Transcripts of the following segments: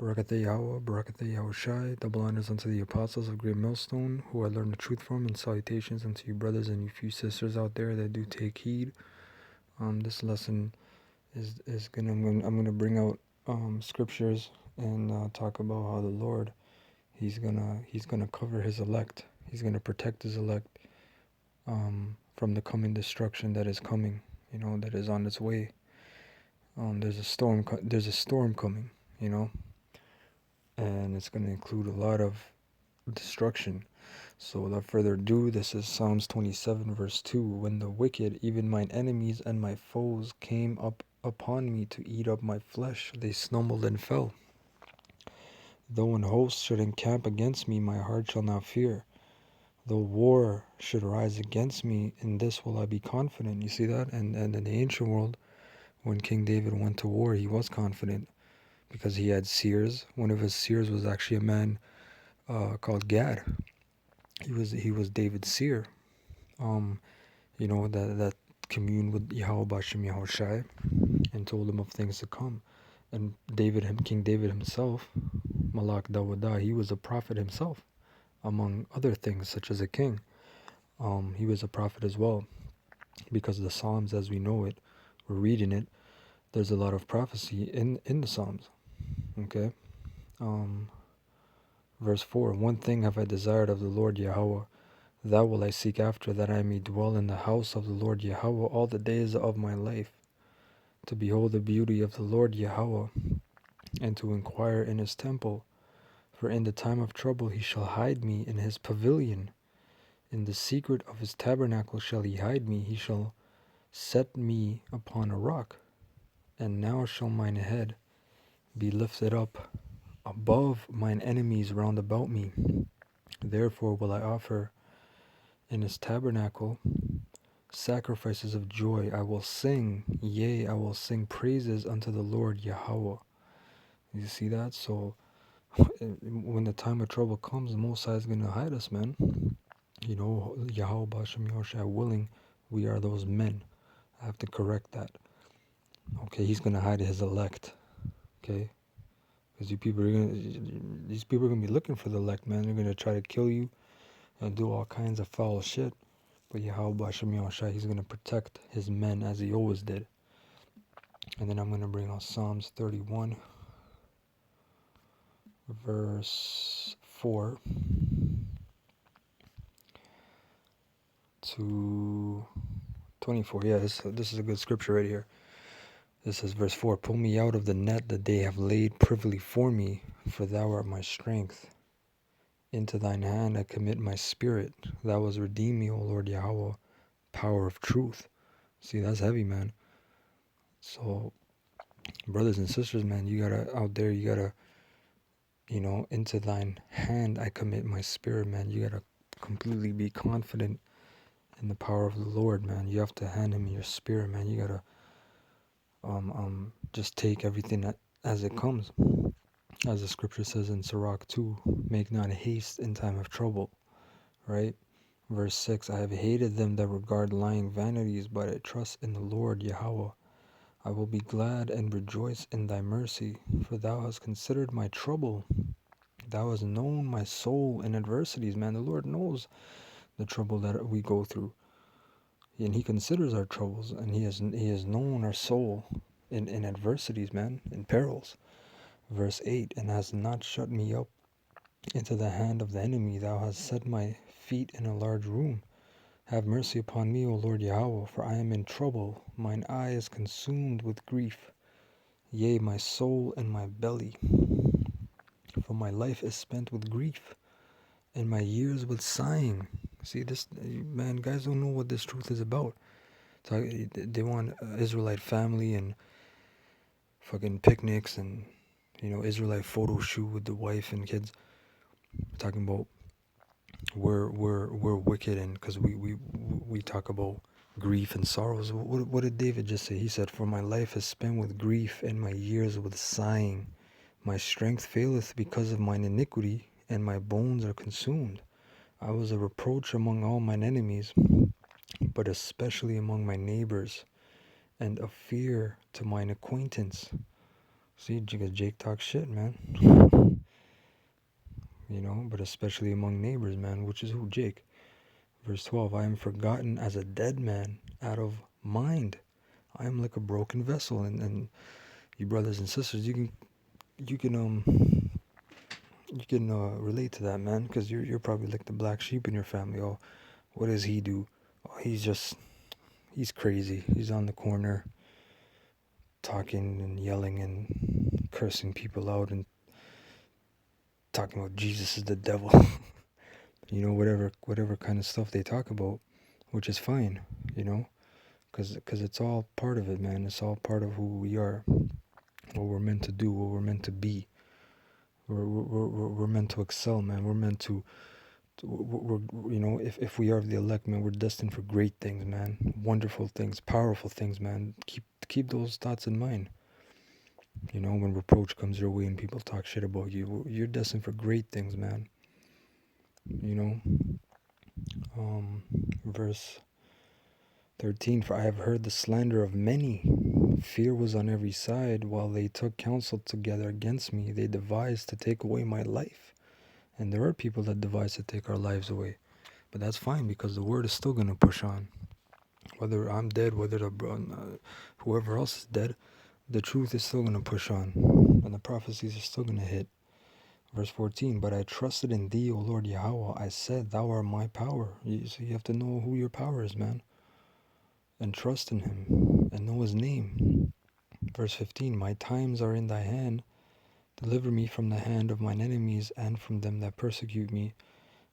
Barakatah Yahweh, Barakatah Yahushai, double honors unto the apostles of Great Millstone, who I learned the truth from, and salutations unto you brothers and you few sisters out there that do take heed. This lesson is I'm gonna bring out scriptures and talk about how the Lord he's gonna cover his elect. He's gonna protect his elect from the coming destruction that is coming. That is on its way. There's a storm coming. And it's going to include a lot of destruction. So without further ado, this is Psalms 27 verse 2. When the wicked, even mine enemies and my foes, came up upon me to eat up my flesh, they stumbled and fell. Though an host should encamp against me, my heart shall not fear. Though war should rise against me, in this will I be confident. You see that? And in the ancient world, when King David went to war, he was confident because he had seers. One of his seers was actually a man called Gad. He was David's seer. That communed with Yahweh Bashem Yahushai and told him of things to come. And King David himself, Malak Dawadah, he was a prophet himself, among other things, such as a king. He was a prophet as well, because the Psalms, as we know it, we're reading it, there's a lot of prophecy in the Psalms. Okay? Verse 4, one thing have I desired of the Lord Yahweh, that will I seek after, that I may dwell in the house of the Lord Yahweh all the days of my life, to behold the beauty of the Lord Yahweh, and to inquire in his temple. For in the time of trouble he shall hide me in his pavilion. In the secret of his tabernacle shall he hide me. He shall set me upon a rock. And now shall mine head be lifted up above mine enemies round about me. Therefore will I offer in his tabernacle sacrifices of joy. I will sing, yea, I will sing praises unto the Lord Yahweh. You see that? So when the time of trouble comes, the Most High is going to hide us, man. Yahweh Bashem Yahushua willing, we are those men. I have to correct that. Okay, he's going to hide his elect. Okay? Because these people are going to be looking for the elect, man. They're going to try to kill you and do all kinds of foul shit. But Yahweh Bashem Yahushua, he's going to protect his men as he always did. And then I'm going to bring out Psalms 31, verse 4 to 24. Yeah, this is a good scripture right here. This is verse 4. Pull me out of the net that they have laid privily for me, for thou art my strength. Into thine hand I commit my spirit. Thou hast redeemed me, O Lord Yahweh, power of truth. See, that's heavy, man. So, brothers and sisters, man, you gotta, into thine hand I commit my spirit, man. You gotta completely be confident in the power of the Lord, man. You have to hand him your spirit, man. You gotta just take everything as it comes. As the scripture says in Sirach 2, make not haste in time of trouble, right? Verse 6, I have hated them that regard lying vanities, but I trust in the Lord Yahweh. I will be glad and rejoice in thy mercy, for thou hast considered my trouble. Thou hast known my soul in adversities, man. The Lord knows the trouble that we go through. And he considers our troubles, and he has known our soul in adversities, man, in perils. Verse 8, and hast not shut me up into the hand of the enemy. Thou hast set my feet in a large room. Have mercy upon me, O Lord Yahweh, for I am in trouble. Mine eye is consumed with grief. Yea, my soul and my belly. For my life is spent with grief, and my years with sighing. See, this, man, guys don't know what this truth is about. So they want Israelite family and fucking picnics and, Israelite photo shoot with the wife and kids. We're talking about we're wicked, and because we talk about grief and sorrows. What did David just say? He said, for my life is spent with grief and my years with sighing. My strength faileth because of mine iniquity, and my bones are consumed. I was a reproach among all mine enemies, but especially among my neighbors, and a fear to mine acquaintance. See, because Jake talks shit, man. But especially among neighbors, man, which is who? Jake. Verse 12, I am forgotten as a dead man, out of mind. I am like a broken vessel. And you brothers and sisters, you can relate to that, man, because you're probably like the black sheep in your family. Oh, what does he do? Oh, he's crazy. He's on the corner talking and yelling and cursing people out and talking about Jesus is the devil. Whatever kind of stuff they talk about, which is fine, because it's all part of it, man. It's all part of who we are, what we're meant to do, what we're meant to be. We're meant to excel, man. We're meant to, if we are the elect, man, we're destined for great things, man. Wonderful things, powerful things, man. Keep those thoughts in mind. When reproach comes your way and people talk shit about you, you're destined for great things, man. Verse 13, for I have heard the slander of many. Fear was on every side. While they took counsel together against me, they devised to take away my life. And there are people that devise to take our lives away. But that's fine, because the word is still going to push on. Whether I'm dead, whether whoever else is dead, the truth is still going to push on. And the prophecies are still going to hit. Verse 14, but I trusted in thee, O Lord Yahweh. I said, thou art my power. So you have to know who your power is, man. And trust in him and know his name. Verse 15, my times are in thy hand. Deliver me from the hand of mine enemies and from them that persecute me.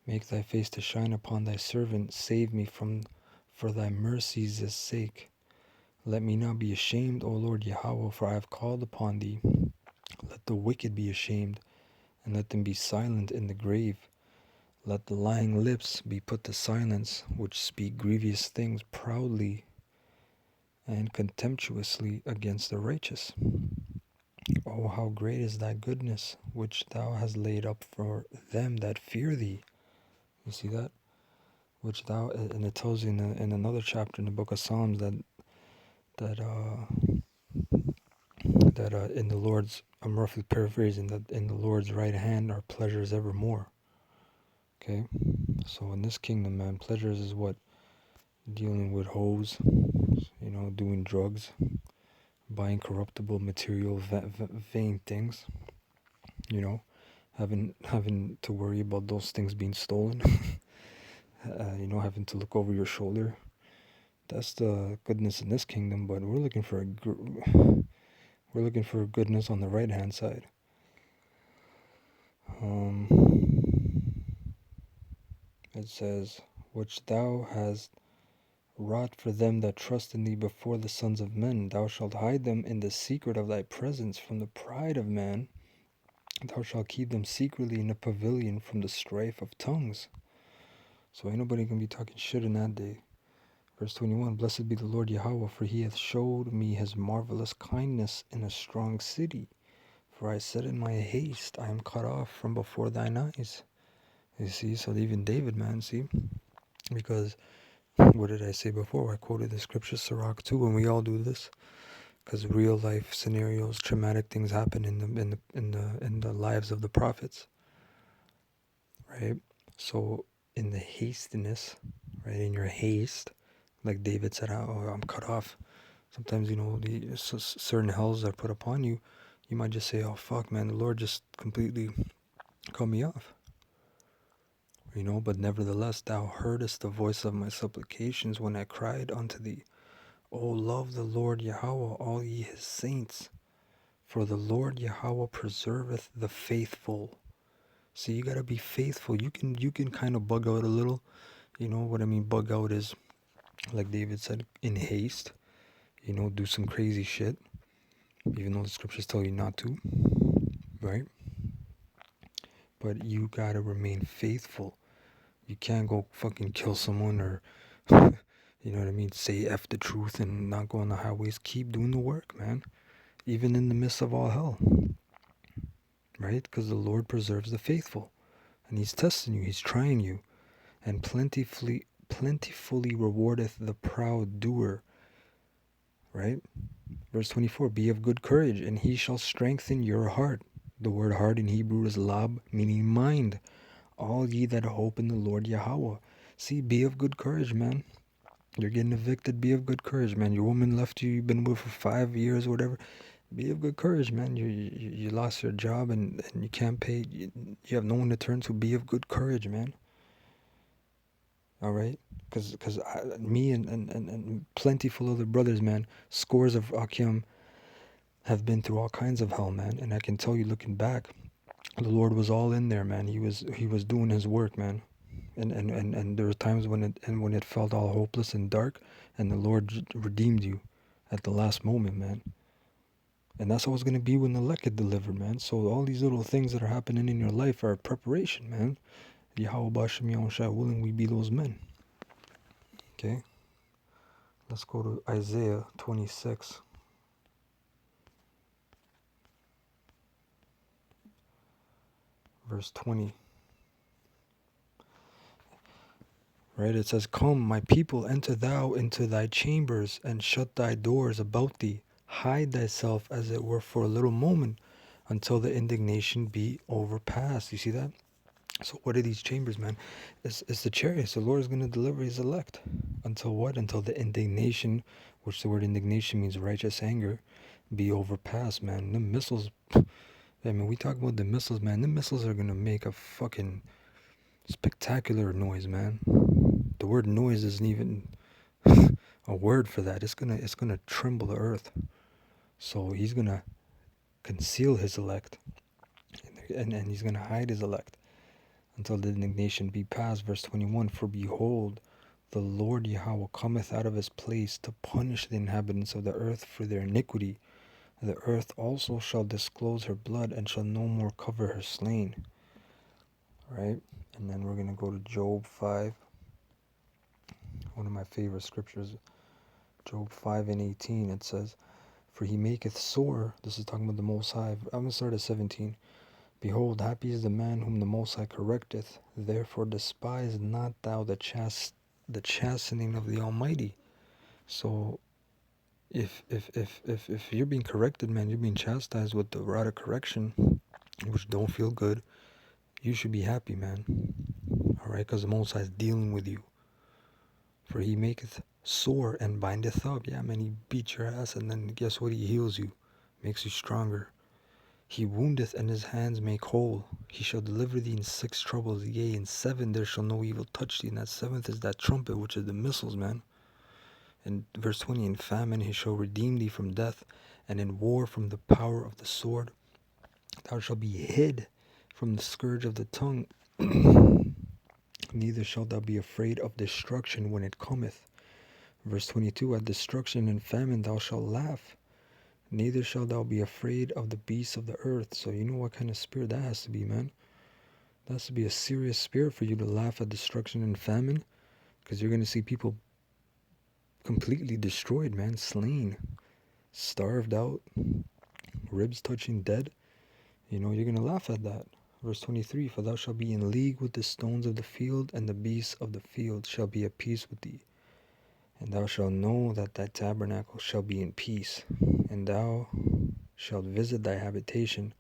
Make thy face to shine upon thy servant. Save me for thy mercies' sake. Let me not be ashamed, O Lord Yahweh, for I have called upon thee. Let the wicked be ashamed, and let them be silent in the grave. Let the lying lips be put to silence, which speak grievous things proudly and contemptuously against the righteous. Oh, how great is thy goodness, which thou hast laid up for them that fear thee. You see that? And it tells you in another chapter in the book of Psalms that in the Lord's, I'm roughly paraphrasing, that in the Lord's right hand are pleasures evermore. Okay? So in this kingdom, man, pleasures is what? Dealing with hoes, doing drugs, buying corruptible material, vain things, having to worry about those things being stolen, having to look over your shoulder. That's the goodness in this kingdom, but we're looking for goodness on the right hand side. It says, which thou hast wrought for them that trust in thee before the sons of men. Thou shalt hide them in the secret of thy presence from the pride of man. Thou shalt keep them secretly in a pavilion from the strife of tongues. So ain't nobody gonna be talking shit in that day. Verse 21, blessed be the Lord Yahweh, for he hath showed me his marvelous kindness in a strong city. For I said in my haste, I am cut off from before thine eyes. You see, so even David, man, see? Because, what did I say before? I quoted the scripture, Sirach 2, and we all do this. Because real life scenarios, traumatic things happen in the lives of the prophets. Right? So, in the hastiness, right, in your haste, like David said, oh, I'm cut off. Sometimes, the certain hells are put upon you. You might just say, oh, fuck, man, the Lord just completely cut me off. But nevertheless, thou heardest the voice of my supplications when I cried unto thee. O love the Lord Yahweh, all ye his saints. For the Lord Yahweh preserveth the faithful. So you gotta be faithful. You can kind of bug out a little. What I mean bug out is, like David said, in haste. Do some crazy shit. Even though the scriptures tell you not to. Right? But you gotta remain faithful. You can't go fucking kill someone or, you know what I mean, say F the truth and not go on the highways. Keep doing the work, man. Even in the midst of all hell. Right? Because the Lord preserves the faithful. And he's testing you. He's trying you. And plentifully rewardeth the proud doer. Right? Verse 24, be of good courage, and he shall strengthen your heart. The word heart in Hebrew is lab, meaning mind. All ye that hope in the Lord Yahweh. See, be of good courage, man. You're getting evicted, be of good courage, man. Your woman left you, you've been with for 5 years or whatever. Be of good courage, man. You lost your job and you can't pay. You have no one to turn to. Be of good courage, man. All right? Because me and plentiful other brothers, man, scores of Akim have been through all kinds of hell, man. And I can tell you, looking back, the Lord was all in there, man. He was doing his work, man. And there were times when it felt all hopeless and dark, and the Lord redeemed you at the last moment, man. And that's how it's gonna be when the elect get delivered, man. So all these little things that are happening in your life are a preparation, man. Yahweh Bashem Yahushua willing we be those men. Okay? Let's go to Isaiah 26. Verse 20. Right? It says, come, my people, enter thou into thy chambers, and shut thy doors about thee. Hide thyself as it were for a little moment, until the indignation be overpassed. You see that? So what are these chambers, man? It's the chariots. The Lord is going to deliver his elect. Until what? Until the indignation, which the word indignation means righteous anger, be overpassed, man. The missiles, I mean, we talk about the missiles, man. The missiles are going to make a fucking spectacular noise, man. The word noise isn't even a word for that. It's gonna tremble the earth. So he's gonna conceal his elect, and he's gonna hide his elect until the indignation be past. Verse 21, for behold, the Lord Yahweh cometh out of his place to punish the inhabitants of the earth for their iniquity. The earth also shall disclose her blood, and shall no more cover her slain. Right? And then we're gonna go to Job 5. One of my favorite scriptures, Job 5 and 18. It says, for he maketh sore, this is talking about the Most High. I'm going to start at 17. Behold, happy is the man whom the Most High correcteth. Therefore despise not thou the chastening of the Almighty. So if you're being corrected, man, you're being chastised with the rod of correction, which don't feel good, you should be happy, man. Alright, because the Most High is dealing with you. For he maketh sore and bindeth up. Yeah, man, he beats your ass, and then guess what? He heals you, makes you stronger. He woundeth, and his hands make whole. He shall deliver thee in 6 troubles. Yea, in 7 there shall no evil touch thee. And that 7th is that trumpet, which is the missiles, man. And verse 20, in famine he shall redeem thee from death, and in war from the power of the sword. Thou shalt be hid from the scourge of the tongue. Neither shalt thou be afraid of destruction when it cometh. Verse 22, at destruction and famine thou shalt laugh. Neither shalt thou be afraid of the beasts of the earth. So you know what kind of spirit that has to be, man. That has to be a serious spirit for you to laugh at destruction and famine. Because you're going to see people completely destroyed, man. Slain. Starved out. Ribs touching dead. You know, you're going to laugh at that. Verse 23, for thou shalt be in league with the stones of the field, and the beasts of the field shall be at peace with thee. And thou shalt know that thy tabernacle shall be in peace. And thou shalt visit thy habitation,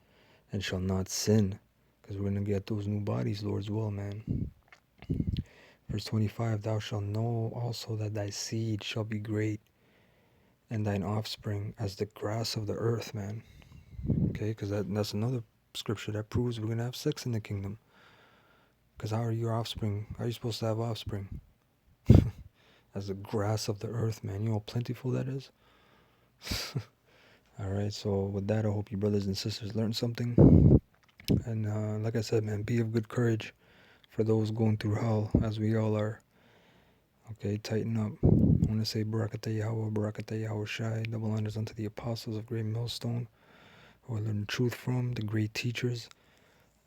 and shall not sin. Because we're going to get those new bodies, Lord's will, man. Verse 25, thou shalt know also that thy seed shall be great, and thine offspring as the grass of the earth, man. Okay, because that's another scripture that proves we're going to have sex in the kingdom. Because how are your offspring? How are you supposed to have offspring? As the grass of the earth, man. You know how plentiful that is? Alright, so with that, I hope you brothers and sisters learned something. And like I said, man, be of good courage for those going through hell, as we all are. Okay, tighten up. I want to say Barakatah Yahweh, Barakatah Yahweh Shai, double honors unto the apostles of Great Millstone, who I learned the truth from, the great teachers.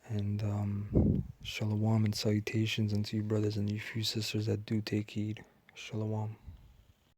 And shalom and salutations unto you brothers and you few sisters that do take heed. Shalom.